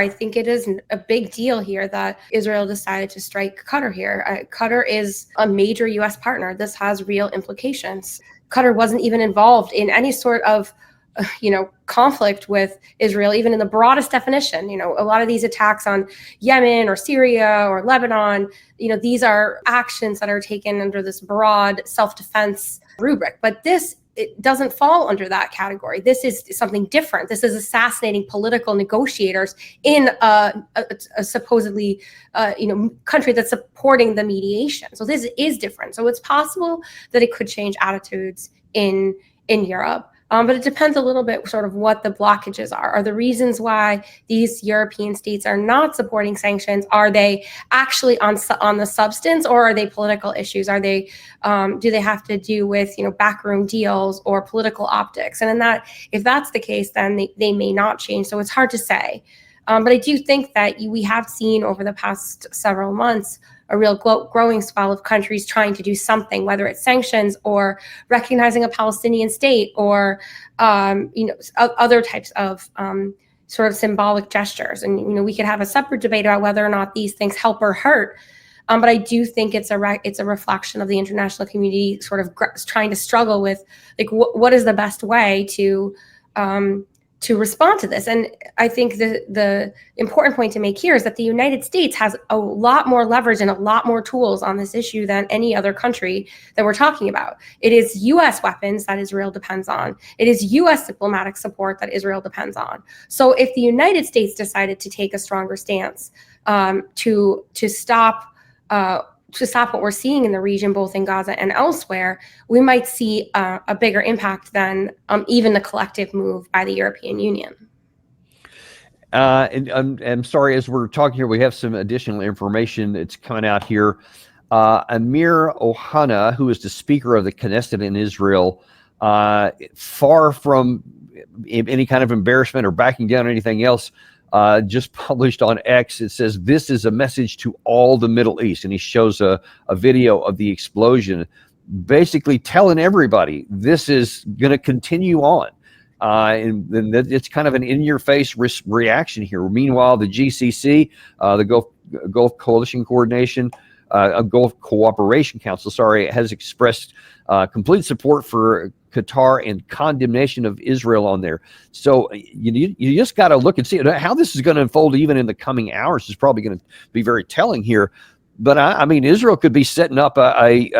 I think it is a big deal here that Israel decided to strike Qatar here. Qatar is a major U.S. partner. This has real implications. Qatar wasn't even involved in any sort of conflict with Israel, even in the broadest definition. A lot of these attacks on Yemen or Syria or Lebanon, these are actions that are taken under this broad self-defense rubric. But it doesn't fall under that category. This is something different. This is assassinating political negotiators in a supposedly, country that's supporting the mediation. So this is different. So it's possible that it could change attitudes in Europe. But it depends a little bit sort of what the blockages are. Are the reasons why these European states are not supporting sanctions, are they actually on the substance, or are they political issues? Are they do they have to do with backroom deals or political optics? And if that's the case, then they may not change. So it's hard to say. But I do think that we have seen over the past several months a real growing swell of countries trying to do something, whether it's sanctions or recognizing a Palestinian state or other types of sort of symbolic gestures. And we could have a separate debate about whether or not these things help or hurt. But I do think it's a reflection of the international community sort of trying to struggle with what is the best way to respond to this. And I think the important point to make here is that the United States has a lot more leverage and a lot more tools on this issue than any other country that we're talking about. It is U.S. weapons that Israel depends on. It is U.S. diplomatic support that Israel depends on. So if the United States decided to take a stronger stance to stop what we're seeing in the region, both in Gaza and elsewhere, we might see a bigger impact than even the collective move by the European Union. And I'm sorry, as we're talking here, we have some additional information that's coming out here. Amir Ohana, who is the Speaker of the Knesset in Israel, far from any kind of embarrassment or backing down or anything else, just published on X. It says, "This is a message to all the Middle East." And he shows a video of the explosion, basically telling everybody this is going to continue on. And it's kind of an in-your-face reaction here. Meanwhile, the GCC, the Gulf Coalition Coordination, Gulf Cooperation Council, has expressed complete support for Qatar and condemnation of Israel on there. So you just got to look and see how this is going to unfold even in the coming hours. Is probably going to be very telling here. But I mean, Israel could be setting up a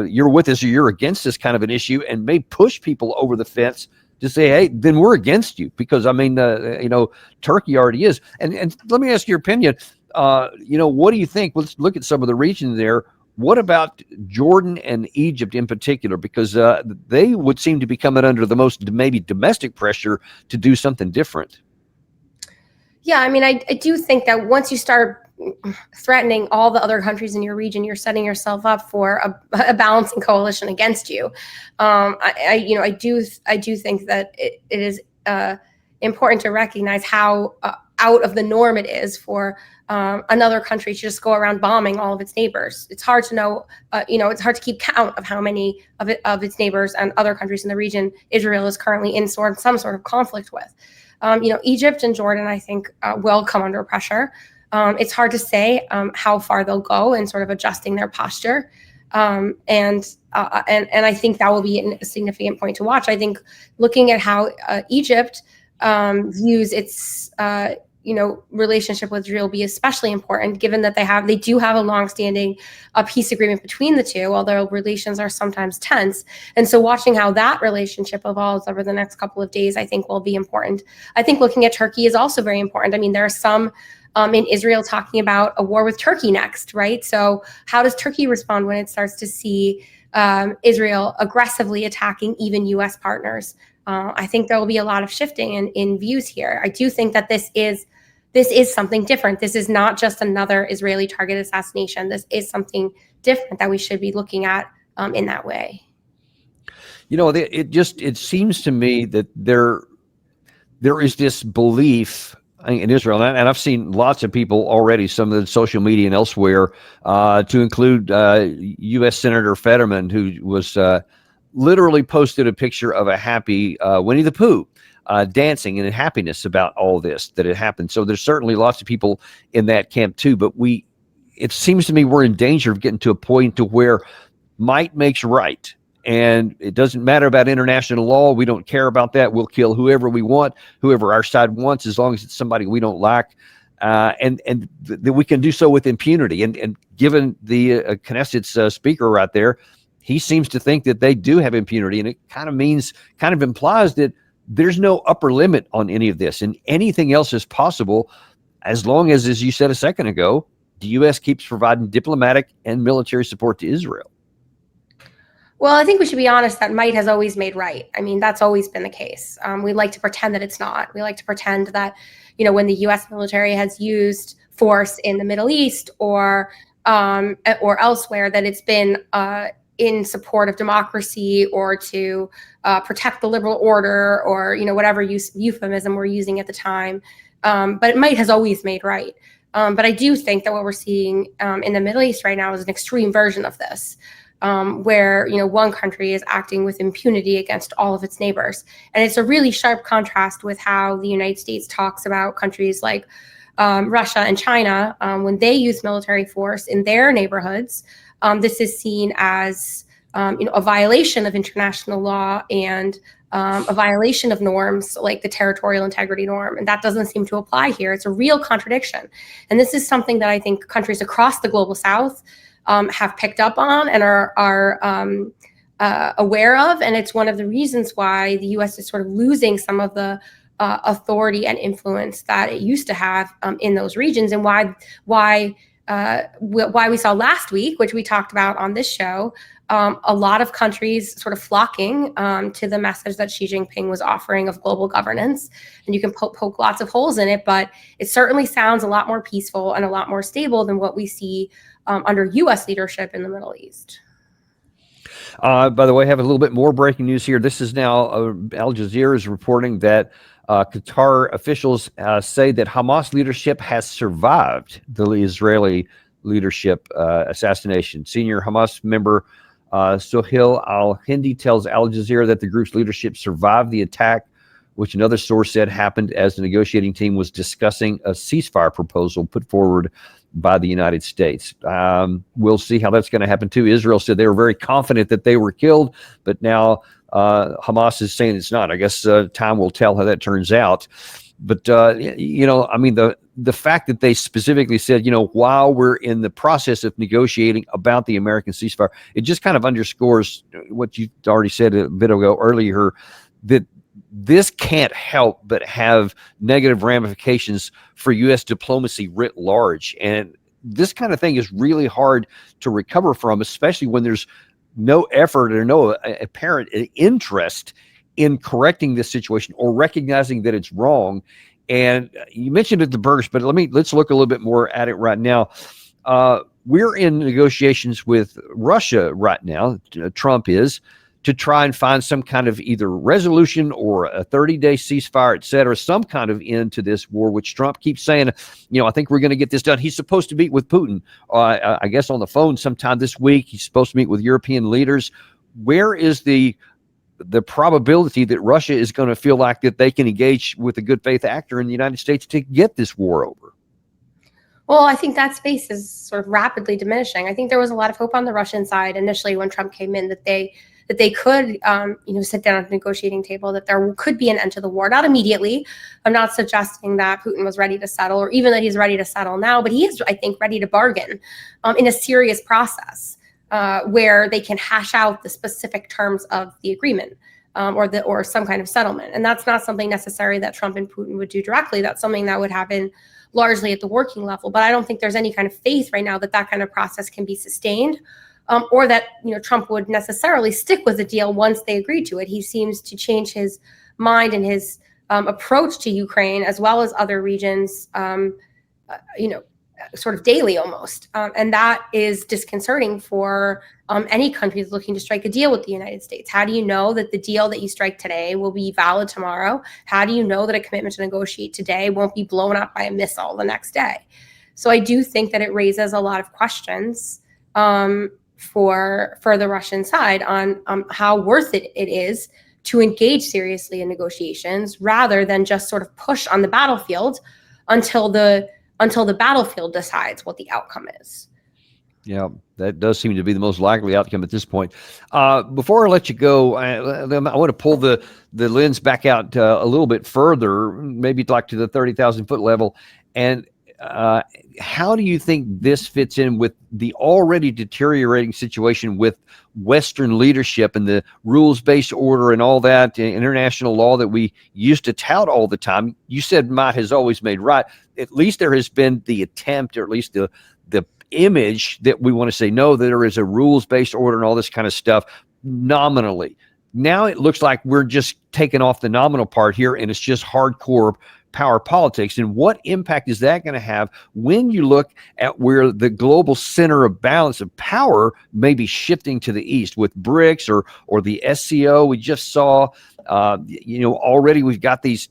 you're with us or you're against this kind of an issue, and may push people over the fence to say, hey, then we're against you, because I mean, Turkey already is. And let me ask your opinion. What do you think? Let's look at some of the regions there. What about Jordan and Egypt in particular? Because they would seem to be coming under the most maybe domestic pressure to do something different. Yeah, I mean, I do think that once you start threatening all the other countries in your region, you're setting yourself up for a balancing coalition against you. I do think that it is important to recognize how out of the norm it is for another country to just go around bombing all of its neighbors. It's hard to know, it's hard to keep count of how many of its neighbors and other countries in the region Israel is currently in some sort of conflict with. Egypt and Jordan, I think, will come under pressure. It's hard to say how far they'll go in sort of adjusting their posture. And I think that will be a significant point to watch. I think looking at how Egypt views its relationship with Israel will be especially important, given that they do have a longstanding peace agreement between the two, although relations are sometimes tense. And so watching how that relationship evolves over the next couple of days, I think will be important. I think looking at Turkey is also very important. I mean, there are some in Israel talking about a war with Turkey next, right? So how does Turkey respond when it starts to see Israel aggressively attacking even U.S. partners? I think there will be a lot of shifting in views here. I do think that this is something different. This is not just another Israeli target assassination. This is something different that we should be looking at in that way. It seems to me that there is this belief in Israel, and I've seen lots of people already, some of the social media and elsewhere, to include U.S. Senator Fetterman, who was literally posted a picture of a happy Winnie the Pooh. dancing and in happiness about all this that had happened. So there's certainly lots of people in that camp too. But it seems to me we're in danger of getting to a point to where might makes right. And it doesn't matter about international law. We don't care about that. We'll kill whoever we want, whoever our side wants, as long as it's somebody we don't like. And that we can do so with impunity. And given the Knesset's speaker right there, he seems to think that they do have impunity. And it kind of implies that there's no upper limit on any of this, and anything else is possible as long as you said a second ago, the U.S. keeps providing diplomatic and military support to Israel. Well, I think we should be honest that might has always made right. I mean, that's always been the case. We like to pretend that it's not. We like to pretend that, when the U.S. military has used force in the Middle East or elsewhere, that it's been in support of democracy or to protect the liberal order or, whatever euphemism we're using at the time. But it might has always made right. But I do think that what we're seeing in the Middle East right now is an extreme version of this. Where one country is acting with impunity against all of its neighbors, and it's a really sharp contrast with how the United States talks about countries like Russia and China when they use military force in their neighborhoods. This is seen as a violation of international law and a violation of norms like the territorial integrity norm, and that doesn't seem to apply here. It's a real contradiction, and this is something that I think countries across the global South have picked up on and are aware of. And it's one of the reasons why the U.S. is sort of losing some of the authority and influence that it used to have in those regions, and why we saw last week, which we talked about on this show, a lot of countries sort of flocking to the message that Xi Jinping was offering of global governance. And you can poke lots of holes in it, but it certainly sounds a lot more peaceful and a lot more stable than what we see under U.S. leadership in the Middle East. By the way, I have a little bit more breaking news here. This is now Al Jazeera is reporting that Qatar officials say that Hamas leadership has survived the Israeli leadership assassination. Senior Hamas member Sohail al-Hindi tells Al Jazeera that the group's leadership survived the attack, which another source said happened as the negotiating team was discussing a ceasefire proposal put forward by the United States. We'll see how that's going to happen too. Israel said they were very confident that they were killed, but now Hamas is saying it's not. I guess time will tell how that turns out. But, I mean, the fact that they specifically said, while we're in the process of negotiating about the American ceasefire, it just kind of underscores what you already said a bit ago earlier, that this can't help but have negative ramifications for U.S. diplomacy writ large. And this kind of thing is really hard to recover from, especially when there's no effort or no apparent interest in correcting this situation or recognizing that it's wrong. And you mentioned it, the burst, but let's look a little bit more at it right now. We're in negotiations with Russia right now. Trump is, to try and find some kind of either resolution or a 30-day ceasefire, et cetera, some kind of end to this war, which Trump keeps saying, I think we're going to get this done. He's supposed to meet with Putin, I guess, on the phone sometime this week. He's supposed to meet with European leaders. Where is the probability that Russia is going to feel like that they can engage with a good faith actor in the United States to get this war over? Well, I think that space is sort of rapidly diminishing. I think there was a lot of hope on the Russian side initially when Trump came in that they could, sit down at the negotiating table, that there could be an end to the war. Not immediately. I'm not suggesting that Putin was ready to settle or even that he's ready to settle now, but he is, I think, ready to bargain in a serious process where they can hash out the specific terms of the agreement or some kind of settlement. And that's not something necessary that Trump and Putin would do directly. That's something that would happen largely at the working level. But I don't think there's any kind of faith right now that that kind of process can be sustained. Or that Trump would necessarily stick with the deal once they agreed to it. He seems to change his mind and his approach to Ukraine as well as other regions, sort of daily almost. And that is disconcerting for any country that's looking to strike a deal with the United States. How do you know that the deal that you strike today will be valid tomorrow? How do you know that a commitment to negotiate today won't be blown up by a missile the next day? So I do think that it raises a lot of questions for the Russian side on how worth it is to engage seriously in negotiations rather than just sort of push on the battlefield until the battlefield decides what the outcome is. Yeah, that does seem to be the most likely outcome at this point. Before I let you go, I want to pull the lens back out a little bit further, maybe like to the 30,000 foot level. And how do you think this fits in with the already deteriorating situation with Western leadership and the rules-based order and all that international law that we used to tout all the time? You said might has always made right. At least there has been the attempt, or at least the image that we want to say, no, there is a rules-based order and all this kind of stuff nominally. Now it looks like we're just taking off the nominal part here and it's just hardcore power politics. And what impact is that going to have when you look at where the global center of balance of power may be shifting to the east with BRICS or the SCO? We just saw, already we've got these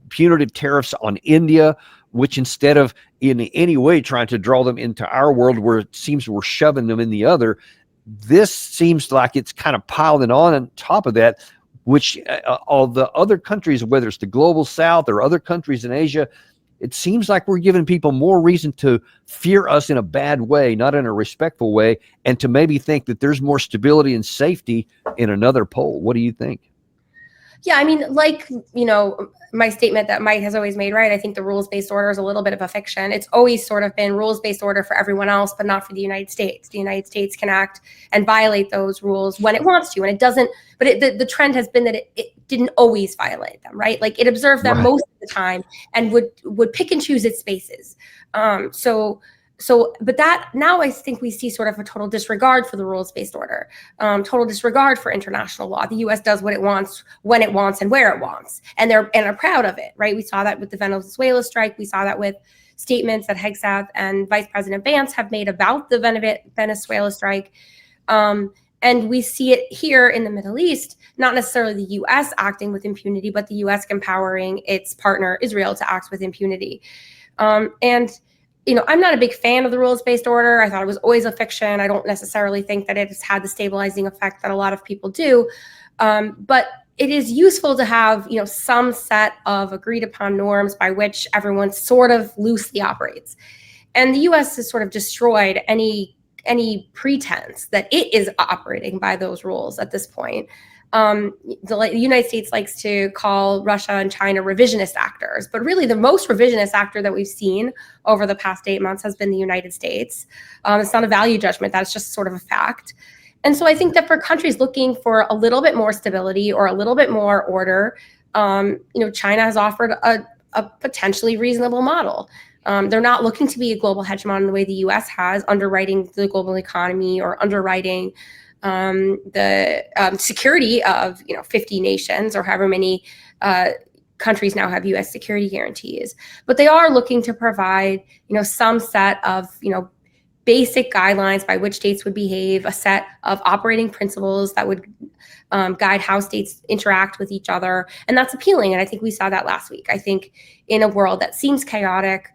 punitive tariffs on India, which instead of in any way trying to draw them into our world where it seems we're shoving them in the other, this seems like it's kind of piling on top of that, which all the other countries, whether it's the global south or other countries in Asia, it seems like we're giving people more reason to fear us in a bad way, not in a respectful way, and to maybe think that there's more stability and safety in another pole. What do you think? Yeah, I mean, like, my statement that might has always made right, I think the rules-based order is a little bit of a fiction. It's always sort of been rules-based order for everyone else, but not for the United States. The United States can act and violate those rules when it wants to, and it doesn't, but the trend has been that it didn't always violate them, right? Like it observed them most of the time and would pick and choose its spaces. But that now I think we see sort of a total disregard for the rules-based order, total disregard for international law. The U.S. does what it wants, when it wants, and where it wants, and are proud of it, right? We saw that with the Venezuela strike. We saw that with statements that Hegseth and Vice President Vance have made about the Venezuela strike. And we see it here in the Middle East, not necessarily the U.S. acting with impunity, but the U.S. empowering its partner Israel to act with impunity. I'm not a big fan of the rules-based order. I thought it was always a fiction. I don't necessarily think that it has had the stabilizing effect that a lot of people do. But it is useful to have, some set of agreed upon norms by which everyone sort of loosely operates. And the U.S. has sort of destroyed any pretense that it is operating by those rules at this point. The United States likes to call Russia and China revisionist actors, but really the most revisionist actor that we've seen over the past 8 months has been the United States. It's not a value judgment, that's just sort of a fact. And so I think that for countries looking for a little bit more stability or a little bit more order, China has offered a potentially reasonable model. They're not looking to be a global hegemon in the way the U.S. has, underwriting the global economy or underwriting the security of 50 nations or however many countries now have U.S. security guarantees. But they are looking to provide some set of basic guidelines by which states would behave, a set of operating principles that would guide how states interact with each other, and that's appealing. And I think we saw that last week. I think in a world that seems chaotic,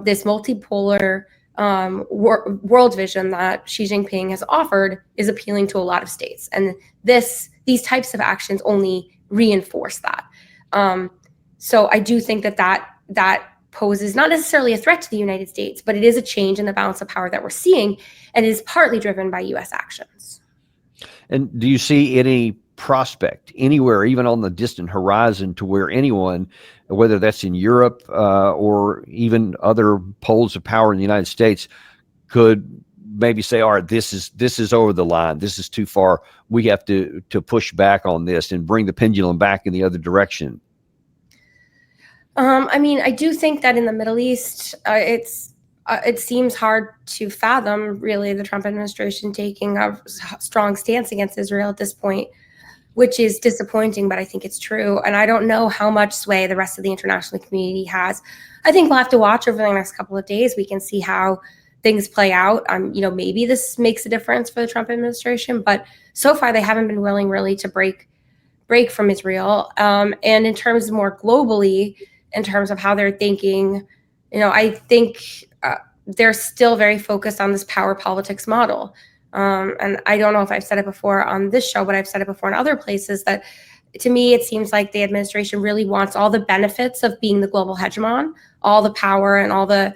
this multipolar world vision that Xi Jinping has offered is appealing to a lot of states, and these types of actions only reinforce that. So I do think that poses not necessarily a threat to the United States, but it is a change in the balance of power that we're seeing, and is partly driven by U.S. actions. And do you see any prospect anywhere, even on the distant horizon, to where anyone, whether that's in Europe or even other poles of power in the United States, could maybe say, all right, this is over the line, this is too far, we have to push back on this and bring the pendulum back in the other direction? I do think that in the Middle East, it seems hard to fathom, really, the Trump administration taking a strong stance against Israel at this point, which is disappointing, but I think it's true. And I don't know how much sway the rest of the international community has. I think we'll have to watch over the next couple of days. We can see how things play out. Maybe this makes a difference for the Trump administration, but so far they haven't been willing really to break from Israel. And in terms of more globally, in terms of how they're thinking, I think they're still very focused on this power politics model. And I don't know if I've said it before on this show, but I've said it before in other places, that to me, it seems like the administration really wants all the benefits of being the global hegemon, all the power and all the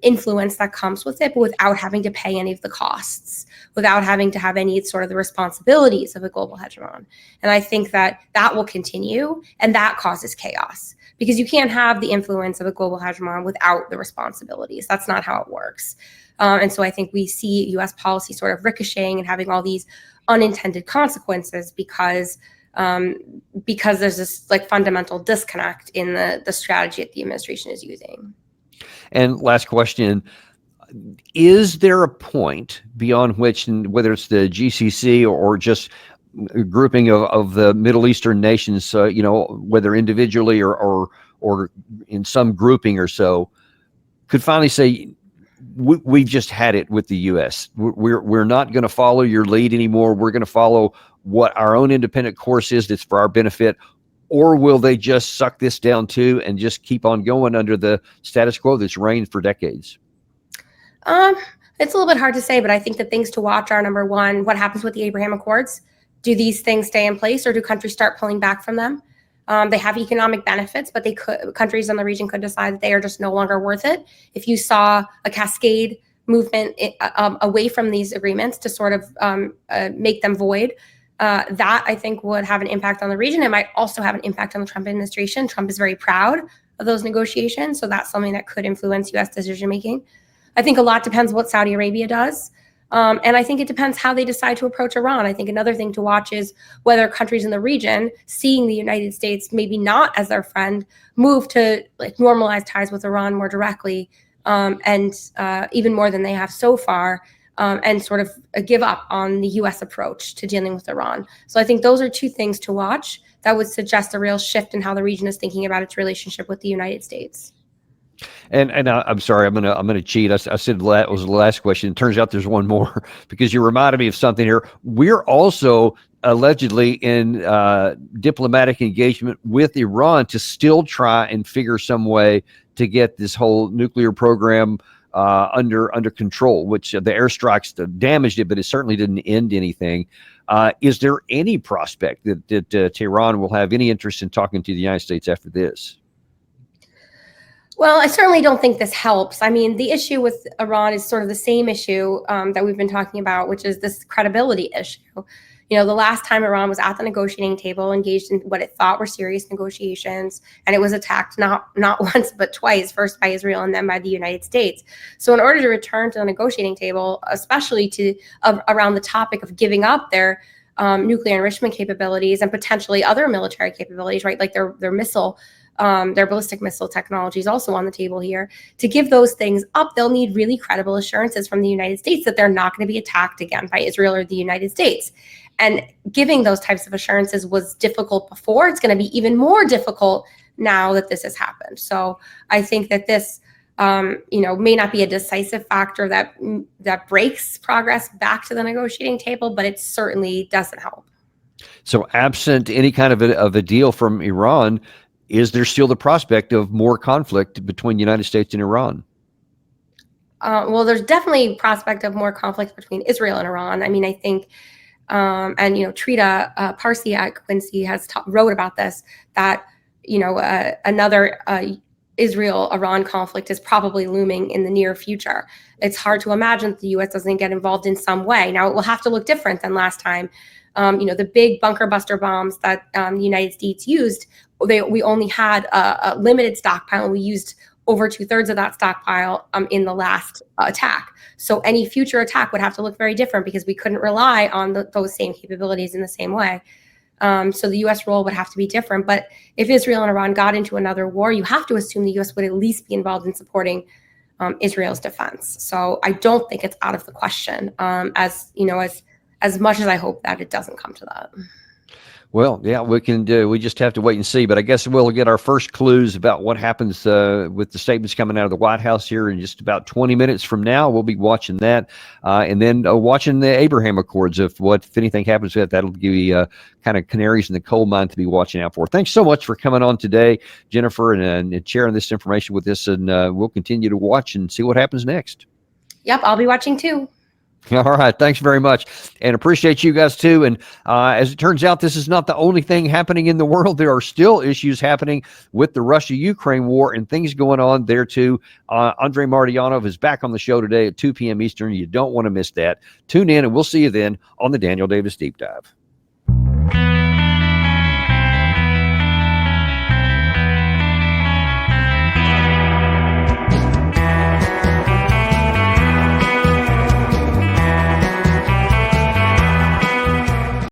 influence that comes with it, but without having to pay any of the costs, without having to have any sort of the responsibilities of a global hegemon. And I think that that will continue, and that causes chaos, because you can't have the influence of a global hegemon without the responsibilities. That's not how it works. And so I think we see U.S. policy sort of ricocheting and having all these unintended consequences because there's this like fundamental disconnect in the strategy that the administration is using. And last question, is there a point beyond which, whether it's the GCC or just a grouping of the Middle Eastern nations, whether individually or in some grouping or so, could finally say, we've just had it with the U.S. We're not going to follow your lead anymore. We're going to follow what our own independent course is that's for our benefit? Or will they just suck this down too and just keep on going under the status quo that's reigned for decades? It's a little bit hard to say, but I think the things to watch are, number one, what happens with the Abraham Accords? Do these things stay in place, or do countries start pulling back from them? They have economic benefits, but countries in the region could decide that they are just no longer worth it. If you saw a cascade movement away from these agreements to sort of make them void, that I think would have an impact on the region. It might also have an impact on the Trump administration. Trump is very proud of those negotiations, so that's something that could influence U.S. decision making. I think a lot depends what Saudi Arabia does. And I think it depends how they decide to approach Iran. I think another thing to watch is whether countries in the region, seeing the United States maybe not as their friend, move to like normalize ties with Iran more directly, and even more than they have so far, and sort of give up on the U.S. approach to dealing with Iran. So I think those are two things to watch that would suggest a real shift in how the region is thinking about its relationship with the United States. And I'm sorry, I'm gonna cheat. I said that was the last question. It turns out there's one more, because you reminded me of something here. We're also allegedly in diplomatic engagement with Iran to still try and figure some way to get this whole nuclear program under control, which the airstrikes damaged it, but it certainly didn't end anything. Is there any prospect that Tehran will have any interest in talking to the United States after this? Well, I certainly don't think this helps. I mean, the issue with Iran is sort of the same issue that we've been talking about, which is this credibility issue. You know, the last time Iran was at the negotiating table, engaged in what it thought were serious negotiations, and it was attacked not once but twice, first by Israel and then by the United States. So in order to return to the negotiating table, especially around the topic of giving up their nuclear enrichment capabilities and potentially other military capabilities, right, like their missile, their ballistic missile technology is also on the table here. To give those things up, they'll need really credible assurances from the United States that they're not going to be attacked again by Israel or the United States. And giving those types of assurances was difficult before. It's going to be even more difficult now that this has happened. So I think that this, may not be a decisive factor that breaks progress back to the negotiating table, but it certainly doesn't help. So absent any kind of a deal from Iran, is there still the prospect of more conflict between the United States and Iran? Well, there's definitely prospect of more conflict between Israel and Iran. I mean, I think, Trita Parsi at Quincy has wrote about this, that, another Israel-Iran conflict is probably looming in the near future. It's hard to imagine that the U.S. doesn't get involved in some way. Now, it will have to look different than last time. The big bunker buster bombs that the United States used, we only had a limited stockpile, and we used over 2/3 of that stockpile in the last attack. So any future attack would have to look very different, because we couldn't rely on those same capabilities in the same way. So the U.S. role would have to be different. But if Israel and Iran got into another war, you have to assume the U.S. would at least be involved in supporting Israel's defense. So I don't think it's out of the question, as much as I hope that it doesn't come to that. Well, yeah, we just have to wait and see. But I guess we'll get our first clues about what happens with the statements coming out of the White House here in just about 20 minutes from now. We'll be watching that, and then watching the Abraham Accords. If anything happens to that, that'll give you kind of canaries in the coal mine to be watching out for. Thanks so much for coming on today, Jennifer, and sharing this information with us. And we'll continue to watch and see what happens next. Yep, I'll be watching too. All right. Thanks very much. And appreciate you guys too. And as it turns out, this is not the only thing happening in the world. There are still issues happening with the Russia-Ukraine war and things going on there too. Andrei Martyanov is back on the show today at 2 p.m. Eastern. You don't want to miss that. Tune in and we'll see you then on the Daniel Davis Deep Dive.